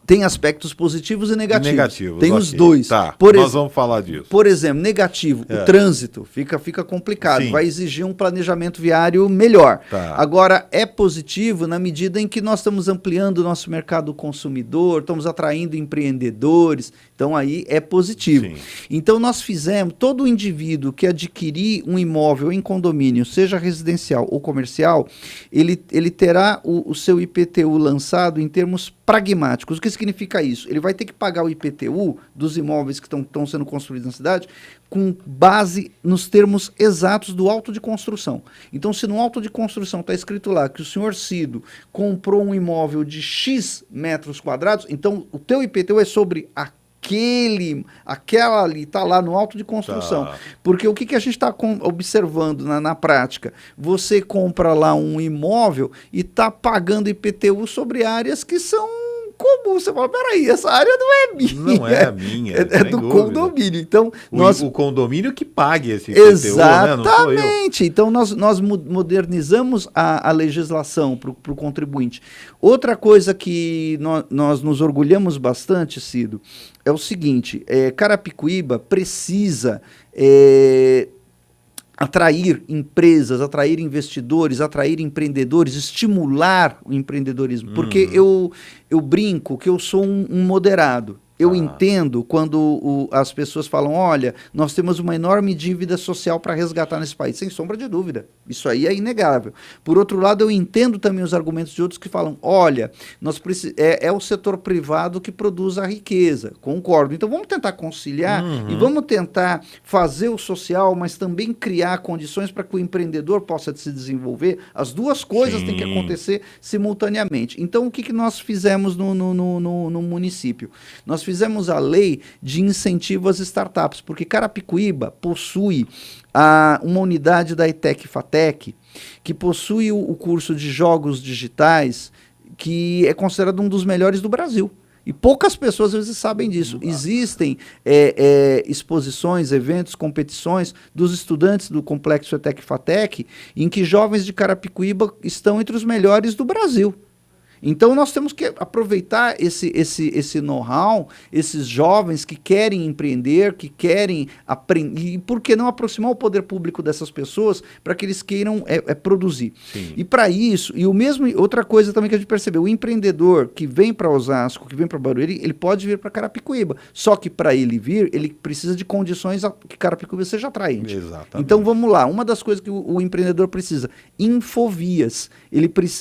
Tem aspectos positivos e negativos. Tem os ok. dois. Tá, Por nós vamos falar disso. Por exemplo, negativo, o trânsito fica complicado, Sim. vai exigir um planejamento viário melhor. Tá. Agora, é positivo na medida em que nós estamos ampliando o nosso mercado consumidor, estamos atraindo empreendedores, então aí é positivo. Sim. Então nós fizemos, todo indivíduo que adquirir um imóvel em condomínio, seja residencial ou comercial, ele terá o seu IPTU lançado em termos pragmáticos. O que significa isso? Ele vai ter que pagar o IPTU dos imóveis que estão sendo construídos na cidade com base nos termos exatos do auto de construção. Então, se no auto de construção está escrito lá que o senhor Cido comprou um imóvel de X metros quadrados, então o teu IPTU é sobre aquela ali, está lá no auto de construção. Tá. Porque o que a gente está observando na prática? Você compra lá um imóvel e está pagando IPTU sobre áreas que são comuns. Você fala, peraí, essa área não é minha. Não é a minha. É do condomínio. Então, o condomínio que pague esse IPTU, exatamente. né? Não sou eu. Então, nós modernizamos a legislação para o contribuinte. Outra coisa que nós nos orgulhamos bastante, Cido, é o seguinte, Carapicuíba precisa atrair empresas, atrair investidores, atrair empreendedores, estimular o empreendedorismo. Porque eu brinco que eu sou um moderado. Eu entendo quando as pessoas falam, olha, nós temos uma enorme dívida social para resgatar nesse país, sem sombra de dúvida. Isso aí é inegável. Por outro lado, eu entendo também os argumentos de outros que falam, olha, é o setor privado que produz a riqueza. Concordo. Então vamos tentar conciliar e vamos tentar fazer o social, mas também criar condições para que o empreendedor possa se desenvolver. As duas coisas têm que acontecer simultaneamente. Então o que nós fizemos no município? Nós fizemos a lei de incentivo às startups, porque Carapicuíba possui uma unidade da ETEC-FATEC, que possui o curso de jogos digitais, que é considerado um dos melhores do Brasil. E poucas pessoas às vezes sabem disso. Existem exposições, eventos, competições dos estudantes do complexo ETEC-FATEC, em que jovens de Carapicuíba estão entre os melhores do Brasil. Então nós temos que aproveitar esse know-how, esses jovens que querem empreender, que querem aprender, e por que não aproximar o poder público dessas pessoas para que eles queiram produzir. Sim. E para isso, outra coisa também que a gente percebeu, o empreendedor que vem para Osasco, que vem para Barueri, ele pode vir para Carapicuíba, só que para ele vir, ele precisa de condições que Carapicuíba seja atraente. Exatamente. Então vamos lá, uma das coisas que o empreendedor precisa, infovias.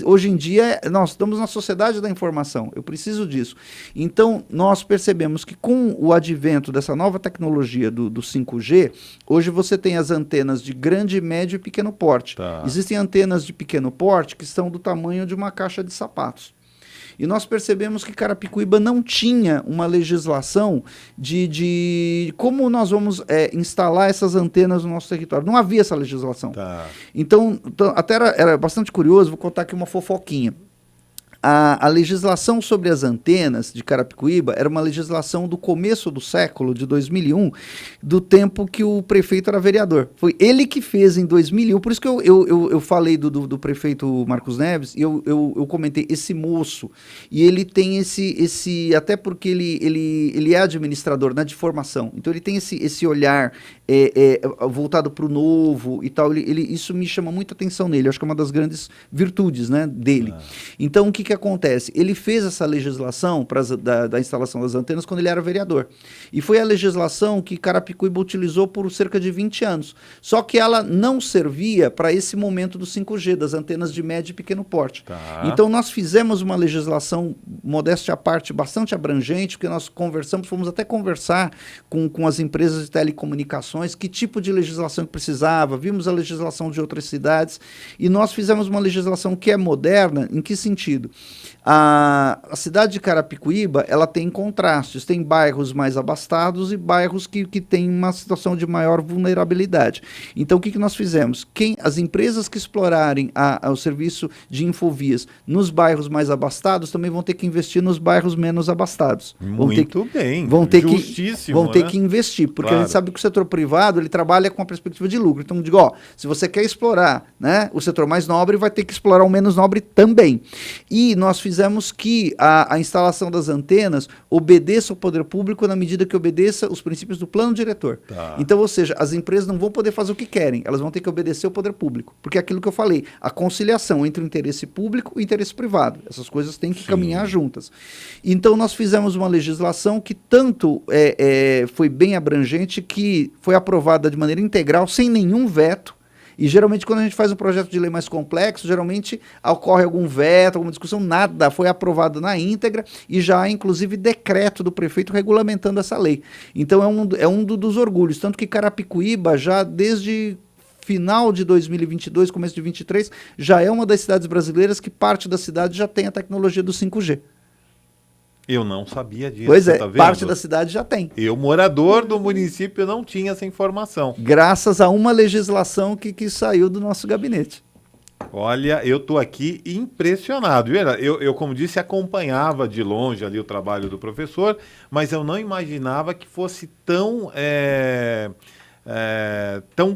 Hoje em dia, nós estamos na sociedade da informação, eu preciso disso. Então, nós percebemos que com o advento dessa nova tecnologia do 5G, hoje você tem as antenas de grande, médio e pequeno porte. Tá. Existem antenas de pequeno porte que são do tamanho de uma caixa de sapatos. E nós percebemos que Carapicuíba não tinha uma legislação de como nós vamos instalar essas antenas no nosso território. Não havia essa legislação. Tá. Então até era bastante curioso, vou contar aqui uma fofoquinha. A legislação sobre as antenas de Carapicuíba era uma legislação do começo do século, de 2001, do tempo que o prefeito era vereador. Foi ele que fez em 2001, por isso que eu falei do prefeito Marcos Neves, e eu comentei, esse moço, e ele tem até porque ele é administrador, né, de formação, então ele tem esse olhar voltado para o novo e tal, isso me chama muita atenção nele, eu acho que é uma das grandes virtudes, né, dele. Então, o que acontece? Ele fez essa legislação da instalação das antenas quando ele era vereador. E foi a legislação que Carapicuíba utilizou por cerca de 20 anos. Só que ela não servia para esse momento do 5G, das antenas de médio e pequeno porte. Tá. Então nós fizemos uma legislação, modéstia à parte, bastante abrangente, porque nós fomos até conversar com as empresas de telecomunicações, que tipo de legislação que precisava, vimos a legislação de outras cidades, e nós fizemos uma legislação que é moderna, em que sentido? A cidade de Carapicuíba, ela tem contrastes, tem bairros mais abastados e bairros que têm uma situação de maior vulnerabilidade. Então, o que nós fizemos? As empresas que explorarem o serviço de infovias nos bairros mais abastados também vão ter que investir nos bairros menos abastados. Muito bem, justíssimo. Vão ter que investir, porque a gente sabe que o setor privado, ele trabalha com a perspectiva de lucro. Então, digo, se você quer explorar, né, o setor mais nobre, vai ter que explorar o menos nobre também. E nós fizemos que a instalação das antenas obedeça ao poder público na medida que obedeça os princípios do plano diretor. Então, ou seja, as empresas não vão poder fazer o que querem, elas vão ter que obedecer ao poder público. Porque é aquilo que eu falei, a conciliação entre o interesse público e o interesse privado. Essas coisas têm que caminhar juntas. Então, nós fizemos uma legislação que tanto foi bem abrangente, que foi aprovada de maneira integral, sem nenhum veto. E geralmente quando a gente faz um projeto de lei mais complexo, geralmente ocorre algum veto, alguma discussão, nada, foi aprovado na íntegra e já há inclusive decreto do prefeito regulamentando essa lei. Então é um dos orgulhos, tanto que Carapicuíba já desde final de 2022, começo de 2023, já é uma das cidades brasileiras que parte da cidade já tem a tecnologia do 5G. Eu não sabia disso. Pois é, tá vendo? parte da cidade já tem. Eu, morador do município, não tinha essa informação. Graças a uma legislação que saiu do nosso gabinete. Olha, eu tô aqui impressionado. Eu, como disse, acompanhava de longe ali o trabalho do professor, mas eu não imaginava que fosse tão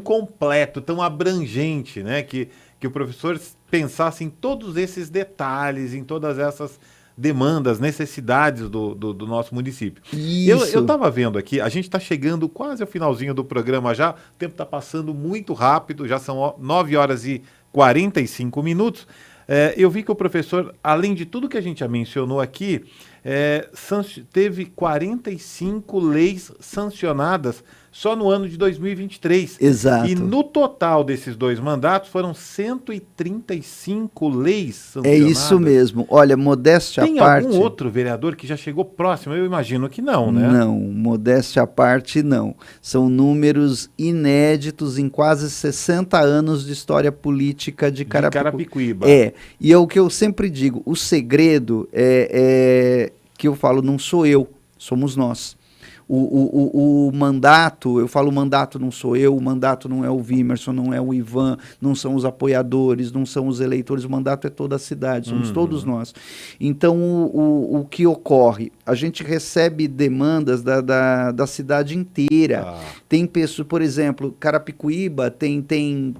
completo, tão abrangente, né? Que o professor pensasse em todos esses detalhes, em todas essas demandas, necessidades do nosso município. Eu estava vendo aqui, a gente está chegando quase ao finalzinho do programa já, o tempo está passando muito rápido, já são 9 horas e 45 minutos. Eu vi que o professor, além de tudo que a gente já mencionou aqui, teve 45 leis sancionadas só no ano de 2023. Exato. E no total desses 2 mandatos foram 135 leis sancionadas. É isso mesmo. Olha, modéstia à parte... Tem algum outro vereador que já chegou próximo? Eu imagino que não, né? Não, modéstia à parte, não. São números inéditos em quase 60 anos de história política de Carapicuíba. E é o que eu sempre digo, o segredo que eu falo, não sou eu, somos nós. O mandato, eu falo, o mandato não sou eu, o mandato não é o Vimerson, não é o Ivan, não são os apoiadores, não são os eleitores, o mandato é toda a cidade, somos todos nós. Então, o que ocorre? A gente recebe demandas da cidade inteira. Tem pessoas, por exemplo, Carapicuíba tem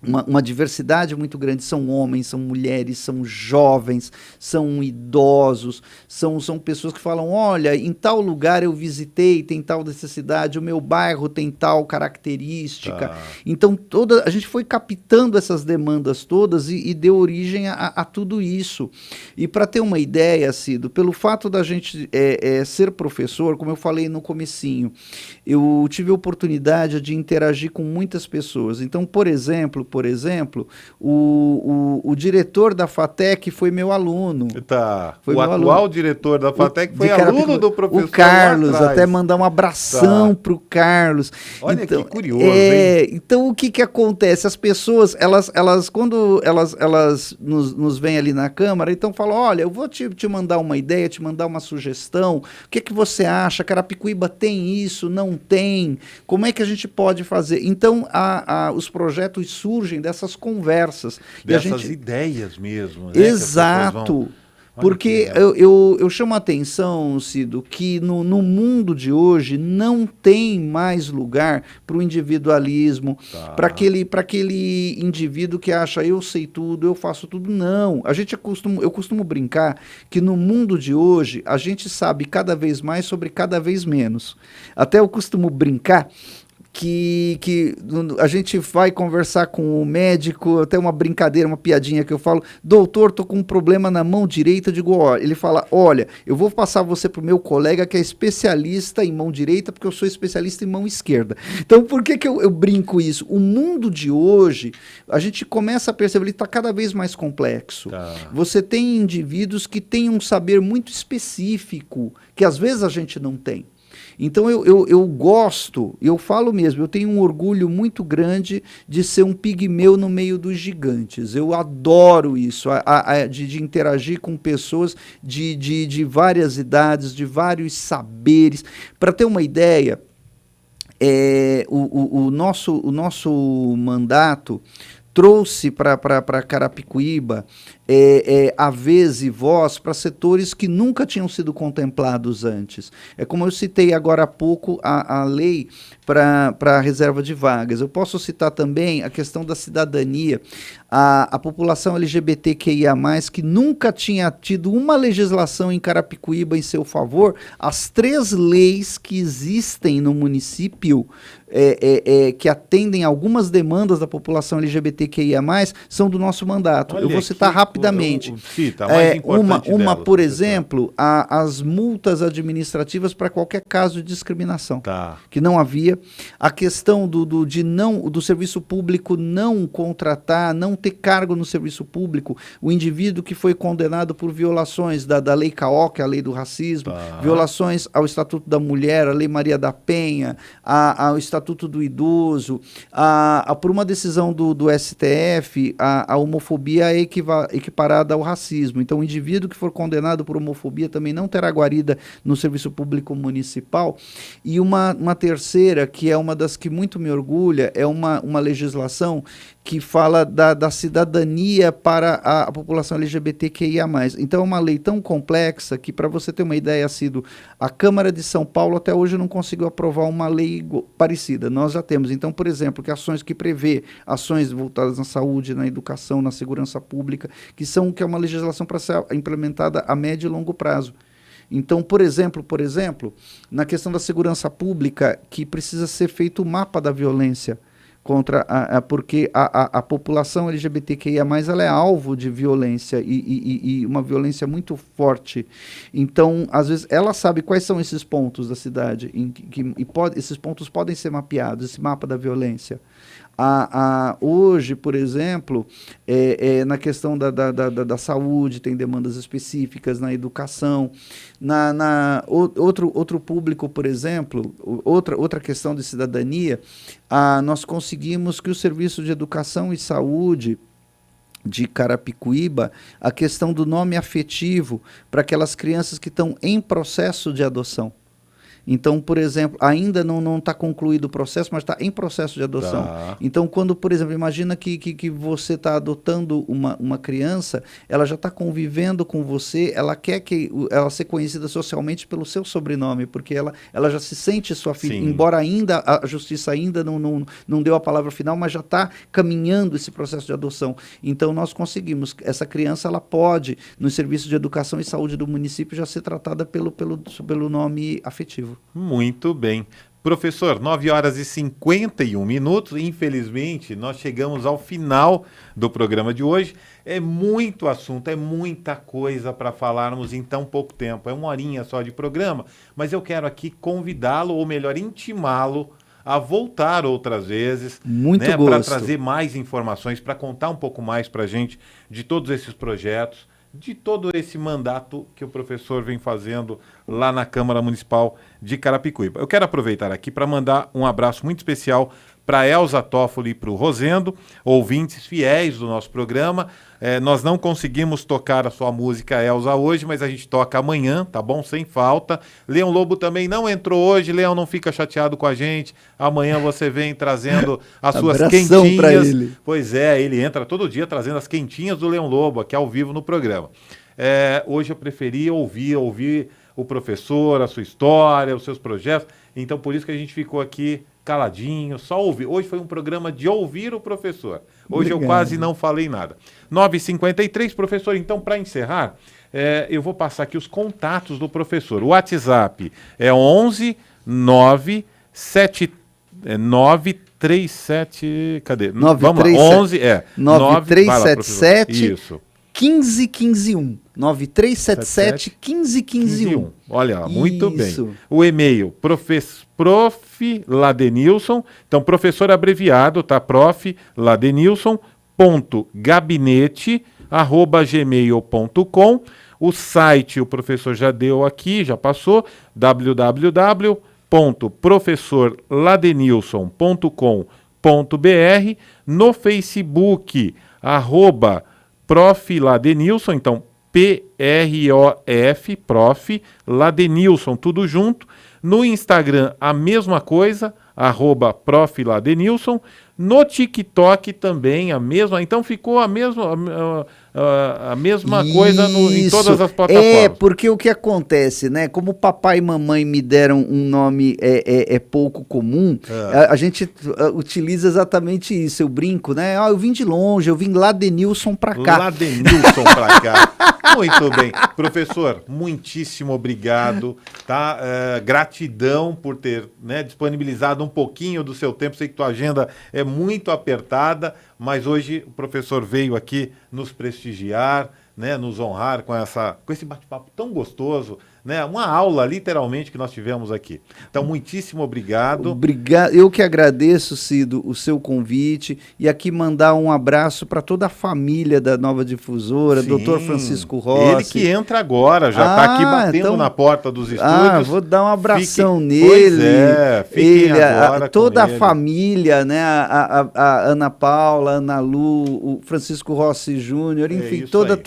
uma diversidade muito grande, são homens, são mulheres, são jovens, são idosos, são pessoas que falam, olha, em tal lugar eu visitei, tem tal necessidade, o meu bairro tem tal característica. Então a gente foi captando essas demandas todas e deu origem a tudo isso. E para ter uma ideia, Cido, pelo fato da gente ser professor, como eu falei no comecinho, eu tive a oportunidade de interagir com muitas pessoas. Então, por exemplo, o diretor da FATEC foi meu aluno. Foi o atual diretor da FATEC foi aluno do professor. O Carlos, até mandar um abração para o Carlos. Olha então, que curioso, hein? Então, o que acontece? As pessoas, quando elas nos vêm ali na Câmara, então falam, olha, eu vou te mandar uma ideia, te mandar uma sugestão, o que você acha? Carapicuíba tem isso, não tem? Como é que a gente pode fazer? Então, os projetos surgem dessas conversas. Dessas ideias mesmo. Né, exato. Porque eu chamo a atenção, Cido, que no mundo de hoje não tem mais lugar para o individualismo, para aquele indivíduo que acha eu sei tudo, eu faço tudo. Não. Eu costumo brincar que no mundo de hoje a gente sabe cada vez mais sobre cada vez menos. Até eu costumo brincar que a gente vai conversar com o médico, até uma brincadeira, uma piadinha que eu falo, doutor, tô com um problema na mão direita, eu digo, ele fala, olha, eu vou passar você pro meu colega que é especialista em mão direita, porque eu sou especialista em mão esquerda. Então, por que eu brinco isso? O mundo de hoje, a gente começa a perceber, ele está cada vez mais complexo. Você tem indivíduos que têm um saber muito específico, que às vezes a gente não tem. Então eu gosto, eu falo mesmo, eu tenho um orgulho muito grande de ser um pigmeu no meio dos gigantes. Eu adoro isso, de interagir com pessoas de várias idades, de vários saberes. Para ter uma ideia, o nosso mandato trouxe para Carapicuíba a vez e voz para setores que nunca tinham sido contemplados antes. É como eu citei agora há pouco a lei para a reserva de vagas. Eu posso citar também a questão da cidadania, a população LGBTQIA+, que nunca tinha tido uma legislação em Carapicuíba em seu favor. As 3 leis que existem no município que atendem algumas demandas da população LGBTQIA+, são do nosso mandato. Olha, eu vou citar rapidamente. Cita, a mais importante uma, delas, por exemplo, as multas administrativas para qualquer caso de discriminação, que não havia. A questão do serviço público não contratar, não ter cargo no serviço público, o indivíduo que foi condenado por violações da Lei CAO, que é a lei do racismo, violações ao Estatuto da Mulher, a Lei Maria da Penha, ao Estatuto do Idoso, por uma decisão do STF, a homofobia é equiparada ao racismo. Então, o indivíduo que for condenado por homofobia também não terá guarida no serviço público municipal. E uma terceira, que é uma das que muito me orgulha, é uma legislação que fala da cidadania para a população LGBTQIA+. Então, é uma lei tão complexa que, para você ter uma ideia, Cido, a Câmara de São Paulo até hoje não conseguiu aprovar uma lei parecida. Nós já temos. Então, por exemplo, que ações que prevê ações voltadas na saúde, na educação, na segurança pública, que é uma legislação para ser implementada a médio e longo prazo. Então, por exemplo, na questão da segurança pública, que precisa ser feito o mapa da violência porque a população LGBTQIA+, ela é alvo de violência e uma violência muito forte. Então, às vezes, ela sabe quais são esses pontos da cidade esses pontos podem ser mapeados, esse mapa da violência. Hoje, por exemplo, na questão da saúde, tem demandas específicas, na educação, outro público, por exemplo, outra questão de cidadania, nós conseguimos que o Serviço de Educação e Saúde de Carapicuíba, a questão do nome afetivo para aquelas crianças que estão em processo de adoção. Então, por exemplo, ainda não está concluído o processo, mas está em processo de adoção. Então, quando, por exemplo, imagina que você está adotando uma criança, ela já está convivendo com você, ela quer que ela seja conhecida socialmente pelo seu sobrenome, porque ela já se sente sua filha, embora ainda a justiça ainda não deu a palavra final, mas já está caminhando esse processo de adoção. Então, nós conseguimos, essa criança ela pode, no Serviço de Educação e Saúde do município, já ser tratada pelo nome afetivo. Muito bem. Professor, 9h51. Infelizmente, nós chegamos ao final do programa de hoje. É muito assunto, é muita coisa para falarmos em tão pouco tempo. É 1 horinha só de programa, mas eu quero aqui convidá-lo, ou melhor, intimá-lo a voltar outras vezes. Muito gosto. Para trazer mais informações, para contar um pouco mais para a gente de todos esses projetos, de todo esse mandato que o professor vem fazendo lá na Câmara Municipal de Carapicuíba. Eu quero aproveitar aqui para mandar um abraço muito especial para Elza Toffoli e para o Rosendo, ouvintes fiéis do nosso programa. Nós não conseguimos tocar a sua música, Elza, hoje, mas a gente toca amanhã, tá bom? Sem falta. Leão Lobo também não entrou hoje. Leão, não fica chateado com a gente. Amanhã você vem trazendo as suas quentinhas. Pra ele. Pois é, ele entra todo dia trazendo as quentinhas do Leão Lobo, aqui ao vivo no programa. Hoje eu preferi ouvir o professor, a sua história, os seus projetos. Então, por isso que a gente ficou aqui caladinho, só ouvir. Hoje foi um programa de ouvir o professor. Hoje eu quase não falei nada. 9h53, professor, então, para encerrar, eu vou passar aqui os contatos do professor. O WhatsApp é 11 937... Cadê? Vamos lá, 11... 9377... Isso. 1515-1. 9377-1515-1. Olha lá, muito bem. O e-mail, prof. Ladenilson, então professor abreviado, tá? Prof. Ladenilson.gabinete@gmail.com. O site o professor já deu aqui, já passou, www.carapicuíba www.professorladenilson.com.br, no Facebook, @Prof. Ladenilson, então PROF, Prof. Ladenilson, tudo junto. No Instagram, a mesma coisa, @Prof. Ladenilson. No TikTok também a mesma. Então ficou a mesma coisa em todas as plataformas. É, porque o que acontece, né? Como papai e mamãe me deram um nome pouco comum, a gente utiliza exatamente isso. Eu brinco, né? Eu vim de longe, eu vim Ladenilson pra cá. Ladenilson pra cá. Muito bem. Professor, muitíssimo obrigado, tá? Gratidão por ter, né, disponibilizado um pouquinho do seu tempo. Sei que tua agenda é muito apertada, mas hoje o professor veio aqui nos prestigiar, né, nos honrar com esse bate-papo tão gostoso, né? Uma aula, literalmente, que nós tivemos aqui. Então, muitíssimo obrigado. Obrigado. Eu que agradeço, Cido, o seu convite, e aqui mandar um abraço para toda a família da Nova Difusora, Sim, Dr. Francisco Rossi. Ele que entra agora, já está aqui batendo na porta dos estúdios. Vou dar um abração nele. Fiquem agora toda com a família, né? A Ana Paula, a Ana Lu, o Francisco Rossi Júnior, enfim, toda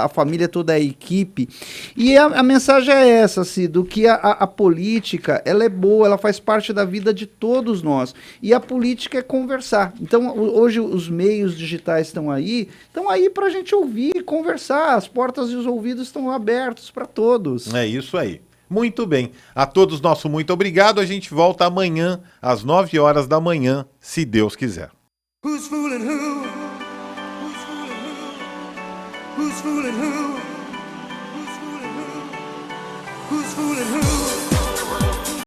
a família, toda a equipe. E a mensagem é essa, Cido, que a política, ela é boa, ela faz parte da vida de todos nós. E a política é conversar. Então, hoje os meios digitais estão aí para a gente ouvir e conversar. As portas e os ouvidos estão abertos para todos. É isso aí. Muito bem. A todos nosso muito obrigado. A gente volta amanhã, às 9 horas da manhã, se Deus quiser. Who's fooling who? Who's fooling who? Who's fooling who? Who's fooling who? Who's fooling who?